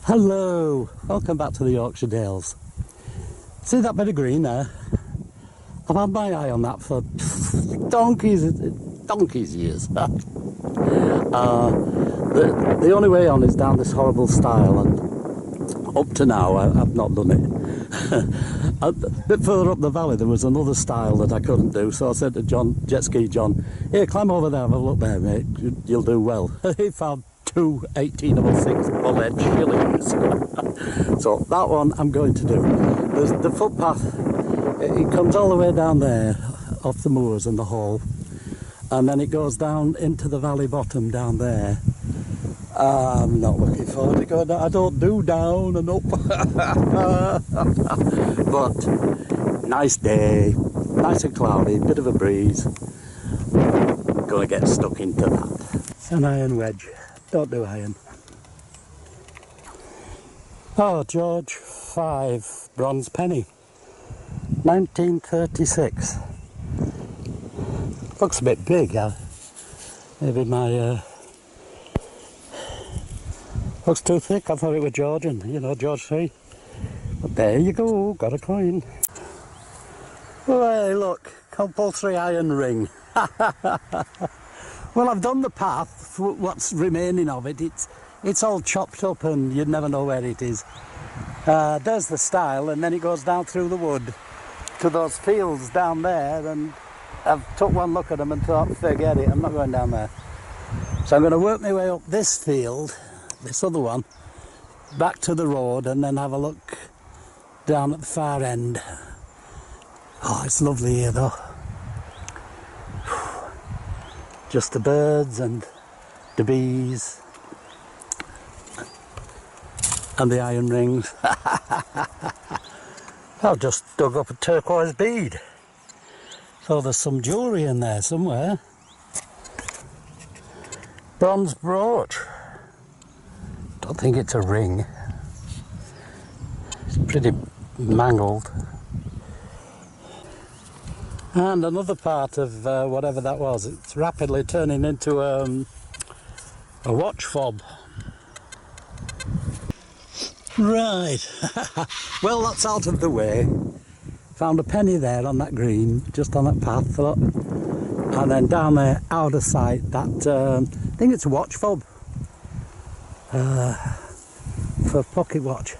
Hello, welcome back to the Yorkshire Dales. See that bit of green there? I've had my eye on that for donkey's years. The only way on is down this horrible stile, and up to now I've not done it. A bit further up the valley there was another stile that I couldn't do, so I said to John, jet ski John, here, climb over there, have a look there mate, you'll do well. He found two 1806 bullet shillings. So that one I'm going to do. There's the footpath, it comes all the way down there off the moors and the hall, and then it goes down into the valley bottom down there. I'm not looking forward to going down. I don't do down and up. But nice day, nice and cloudy, bit of a breeze. Gonna get stuck into that. An iron wedge. Don't do iron. Oh, George 5 bronze penny, 1936. Looks a bit big. Maybe my looks too thick. I thought it was Georgian, you know, George 3. But there you go, got a coin. Hey, look, compulsory iron ring. Well, I've done the path, what's remaining of it. It's all chopped up and you'd never know where it is. There's the stile, and then it goes down through the wood to those fields down there, and I've took one look at them and thought, forget it, I'm not going down there. So I'm going to work my way up this field, this other one, back to the road, and then have a look down at the far end. Oh, it's lovely here though. Just the birds and the bees and the iron rings. I've just dug up a turquoise bead, so there's some jewellery in there somewhere. Bronze brooch. Don't think it's a ring. It's pretty mangled. And another part of whatever that was, it's rapidly turning into a watch fob. Right, well that's out of the way. Found a penny there on that green, just on that path, look. And then down there, out of sight, that, I think it's a watch fob. For a pocket watch.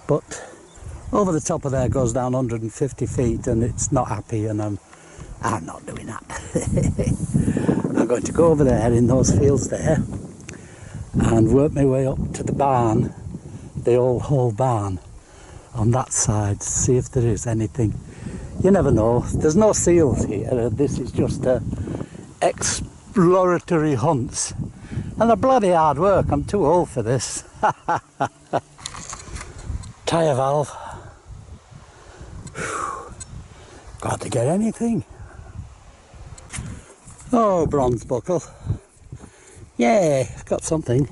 But over the top of there goes down 150 feet and it's not happy, and I'm not doing that. I'm going to go over there in those fields there and work my way up to the barn, the old whole barn on that side, see if there is anything. You never know, there's no seals here, this is just exploratory hunts, and they're bloody hard work. I'm too old for this. Tyre valve. Got to get anything. Oh, bronze buckle. Yeah, got something.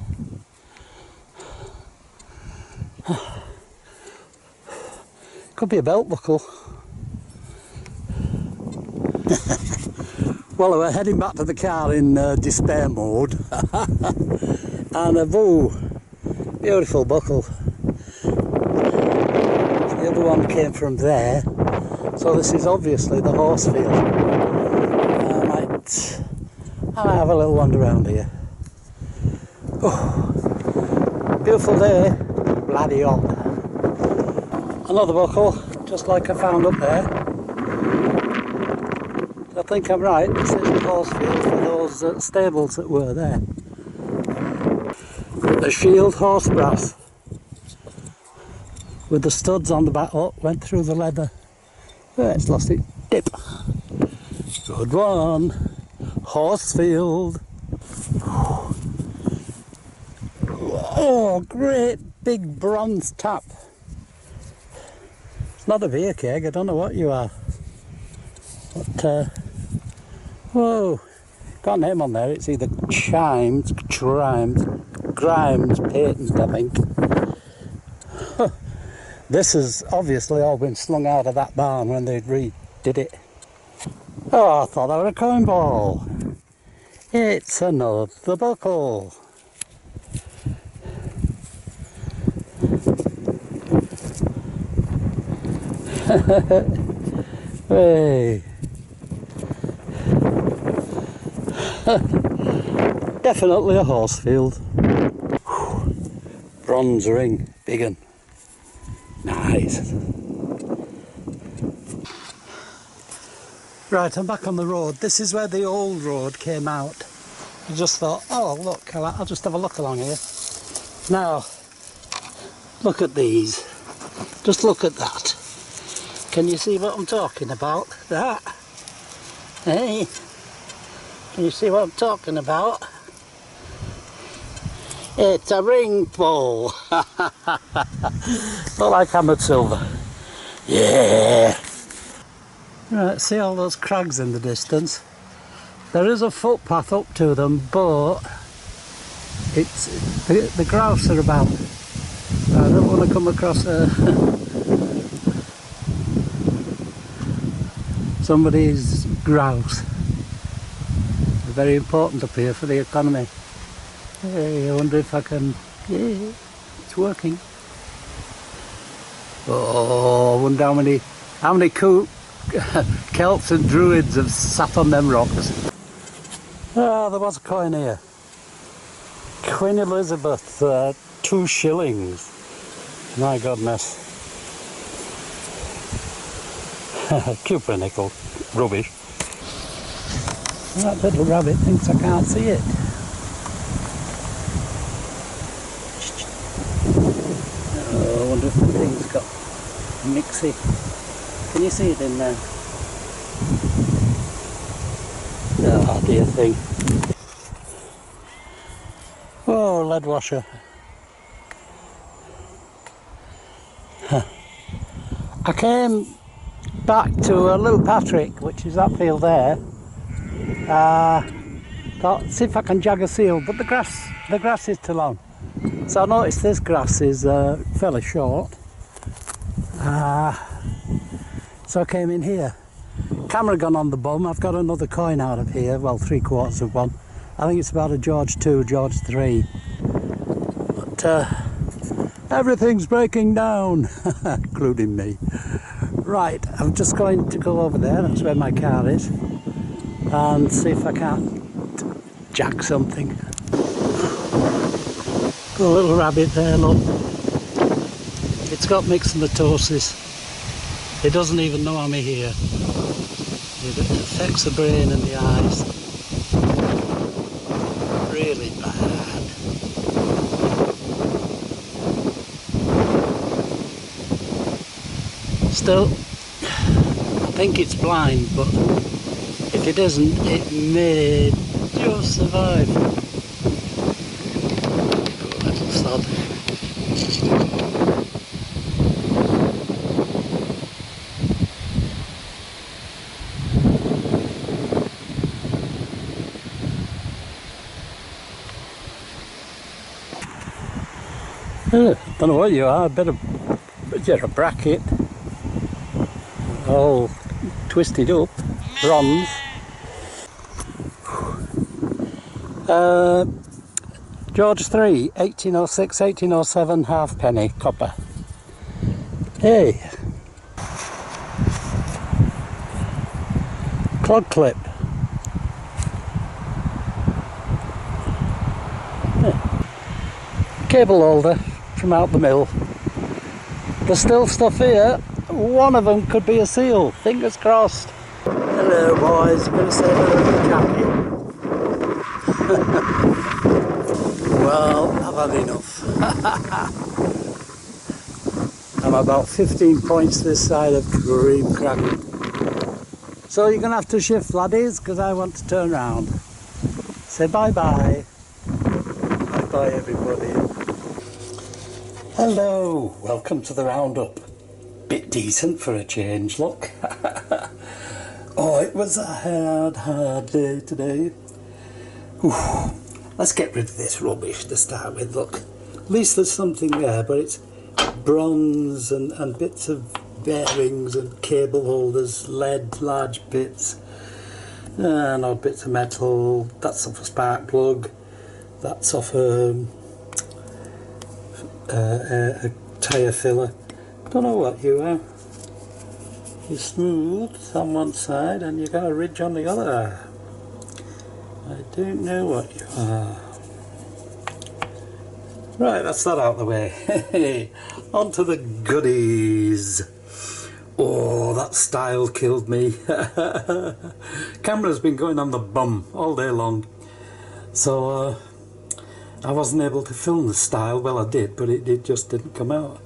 Could be a belt buckle. Well, we're heading back to the car in despair mode. And a beautiful buckle. The other one came from there. So this is obviously the horse field. I might have a little wander around here. Oh, beautiful day, bloody hot. Another buckle, just like I found up there. I think I'm right, this is the horse field for those stables that were there. A shield horse brass with the studs on the back. Oh, went through the leather. Oh, it's lost its dip. Good one. Horsefield. Oh, great big bronze tap. It's not a beer keg, I don't know what you are. But, whoa, got a name on there. It's either Grimes Patent, I think. This has obviously all been slung out of that barn when they redid it. Oh, I thought that was a coin ball. It's another buckle. Hey. Definitely a horse field. Bronze ring, big un. Nice. Right, I'm back on the road. This is where the old road came out. I just thought, oh look, I'll just have a look along here. Now, look at these. Just look at that. Can you see what I'm talking about? That. Hey. Can you see what I'm talking about? It's a ring pole. Not like hammered silver. Yeah. Right, see all those crags in the distance? There is a footpath up to them, but it's the grouse are about. I don't want to come across somebody's grouse. They're very important up here for the economy. Hey, I wonder if I can. Yeah, it's working. Oh, I wonder how many Celts and Druids have sat on them rocks. Ah, there was a coin here. Queen Elizabeth, 2 shillings. My goodness. Cupra nickel. Rubbish. That little rabbit thinks I can't see it. Oh, I wonder if the thing's got mixy. Can you see it in there? Oh dear thing. Oh, lead washer. Huh. I came back to Little Patrick, which is that field there. Thought, see if I can jag a seal, but the grass is too long. So I noticed this grass is fairly short. So I came in here. Camera gone on the bum. I've got another coin out of here, well 3/4 of one. I think it's about a George II, George III. But everything's breaking down, including me. Right, I'm just going to go over there, that's where my car is, and see if I can't jack something. Got a little rabbit there, look. It's got myxomatosis. It doesn't even know I'm here. It affects the brain and the eyes. Really bad. Still, I think it's blind, but if it isn't, it may just survive. Poor little sod. Don't know what you are, you're a bracket, all twisted up, bronze. George III, 1806, 1807, halfpenny, copper. Hey! Clog clip. Cable holder from out the mill. There's still stuff here. One of them could be a seal. Fingers crossed. Hello boys, I'm going to say hello to Jackie. Well, I've had enough. I'm about 15 points this side of cream cracking. So you're going to have to shift, laddies, because I want to turn round. Say bye-bye. Bye-bye, everybody. Hello, welcome to the Roundup. Bit decent for a change, look. Oh, it was a hard day today. Whew. Let's get rid of this rubbish to start with, look. At least there's something there, but it's bronze and bits of bearings and cable holders, lead, large bits, and odd bits of metal. That's off a spark plug. That's off a tyre filler. Don't know what you are. You're smooth on one side and you got a ridge on the other. I don't know what you are. Right, that's that out of the way. On to the goodies. Oh, that style killed me. Camera's been going on the bum all day long. So I wasn't able to film the style. Well, I did, but it just didn't come out.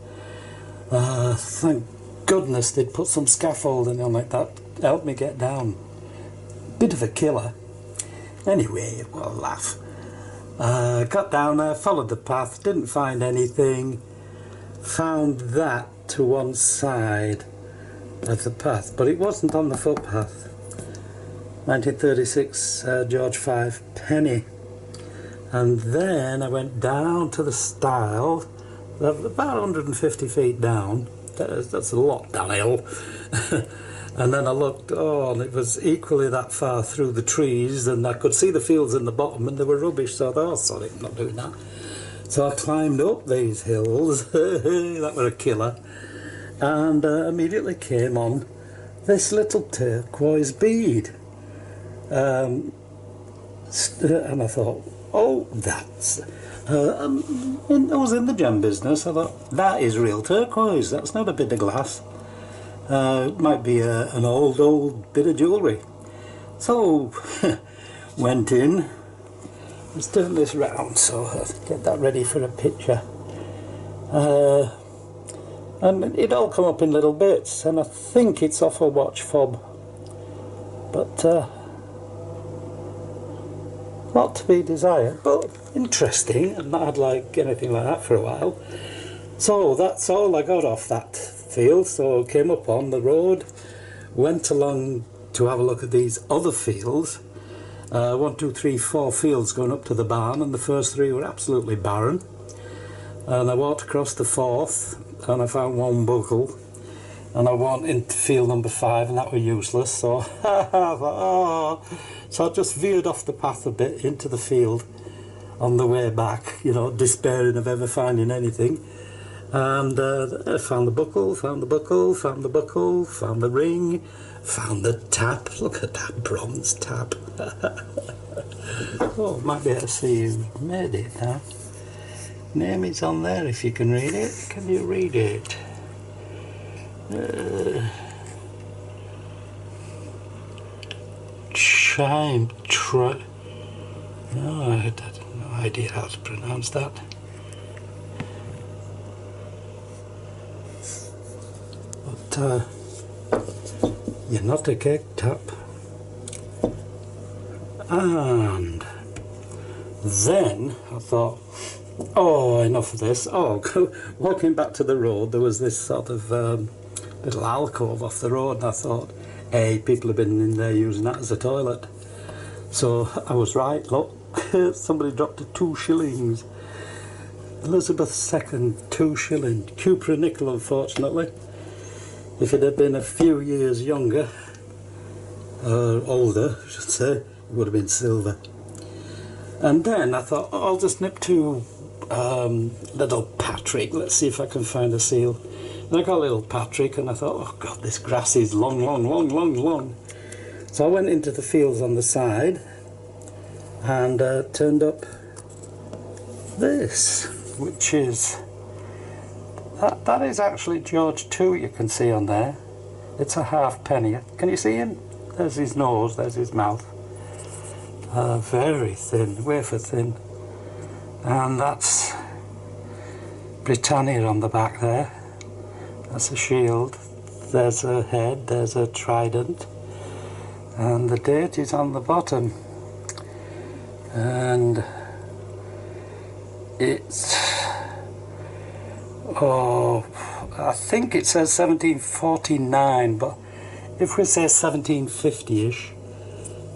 Thank goodness they'd put some scaffolding on it. That helped me get down. Bit of a killer. Anyway, what a laugh. Got down there, followed the path, didn't find anything. Found that to one side of the path, but it wasn't on the footpath. 1936 George 5 penny. And then I went down to the stile, about 150 feet down. That's a lot downhill. And then I looked, and it was equally that far through the trees, and I could see the fields in the bottom, and they were rubbish, so I thought, sorry, I'm not doing that. So I climbed up these hills, that were a killer, and immediately came on this little turquoise bead. And I thought, oh, that's... I was in the gem business. I thought, that is real turquoise, that's not a bit of glass. It might be an old bit of jewellery. So, went in, was doing this round, so I'll get that ready for a picture. And it all come up in little bits, and I think it's off a watch fob. But, not to be desired, but interesting. I've not had like anything like that for a while. So that's all I got off that field. So I came up on the road, went along to have a look at these other fields. 1, 2, 3, 4 fields going up to the barn, and the first 3 were absolutely barren. And I walked across the 4th, and I found 1 buckle. And I went into field number 5, and that was useless. So I thought, oh. So I just veered off the path a bit into the field on the way back, you know, despairing of ever finding anything. And I found the buckle, found the buckle, found the buckle, found the ring, found the tap. Look at that bronze tap. Oh, might be able to see who made it now. Name is on there if you can read it. Can you read it? No, I had no idea how to pronounce that. But you're not a cake tap. And then I thought, oh, enough of this. Oh, walking back to the road, there was this sort of little alcove off the road, and I thought, hey, people have been in there using that as a toilet. So I was right, look, somebody dropped a 2 shillings. Elizabeth II, 2 shilling. Cupra nickel, unfortunately. If it had been a few years younger, or older, I should say, it would have been silver. And then I thought, oh, I'll just nip to little Patrick, let's see if I can find a seal. And I got little Patrick, and I thought, oh God, this grass is long, long, long, long, long. So I went into the fields on the side and turned up this, which is, that is actually George II, you can see on there. It's a halfpenny. Can you see him? There's his nose, there's his mouth. Very thin, wafer thin. And that's Britannia on the back there. That's a shield. There's a head, there's a trident. And the date is on the bottom. And it's, oh, I think it says 1749, but if we say 1750-ish,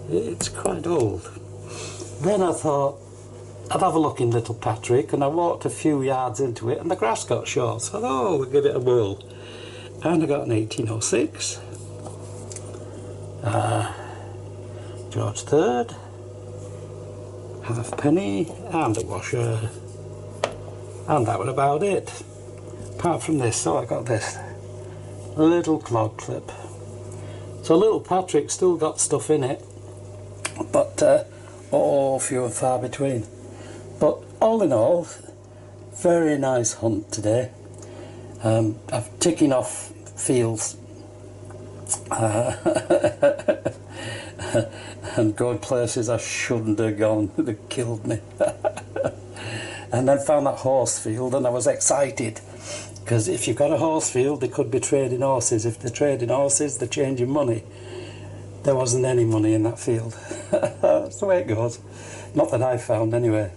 it's quite old. Then I thought, I'd have a look in Little Patrick, and I walked a few yards into it, and the grass got short, so I thought, oh, we'll give it a whirl. And I got an 1806. George III, halfpenny, and a washer. And that was about it. Apart from this, so I got this little clog clip. So little Patrick still got stuff in it, but few and far between. But all in all, very nice hunt today. I'm ticking off fields and going places I shouldn't have gone. They killed me. And then found that horse field, and I was excited, because if you've got a horse field, they could be trading horses. If they're trading horses, they're changing money. There wasn't any money in that field. That's the way it goes. Not that I found anyway.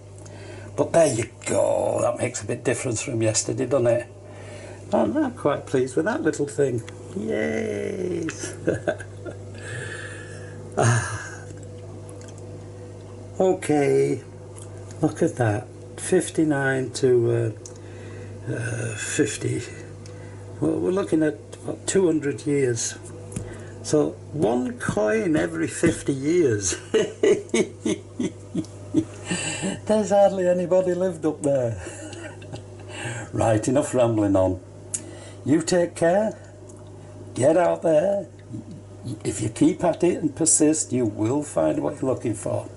But there you go. That makes a bit difference from yesterday, doesn't it? And I'm quite pleased with that little thing. Yes. Okay. Look at that. 59 to 50. Well, we're looking at what, 200 years. So one coin every 50 years. There's hardly anybody lived up there. Right, enough rambling on. You take care. Get out there. If you keep at it and persist, you will find what you're looking for.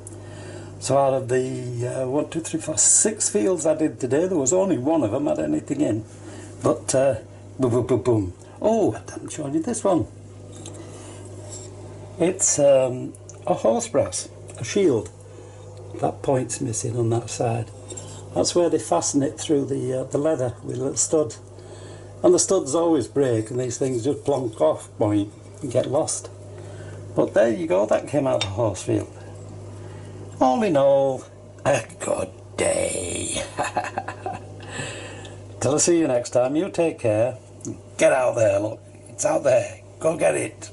So out of the 1, 2, 3, 4, 6 fields I did today, there was only one of them had anything in. But boom, boom, boom, boom. Oh, I haven't shown you this one. It's a horse brass, a shield. That point's missing on that side. That's where they fasten it through the leather with a little stud. And the studs always break, and these things just plonk off, boing, and get lost. But there you go, that came out of the horse field. All in all, a good day. Till I see you next time, you take care. Get out there, look. It's out there. Go get it.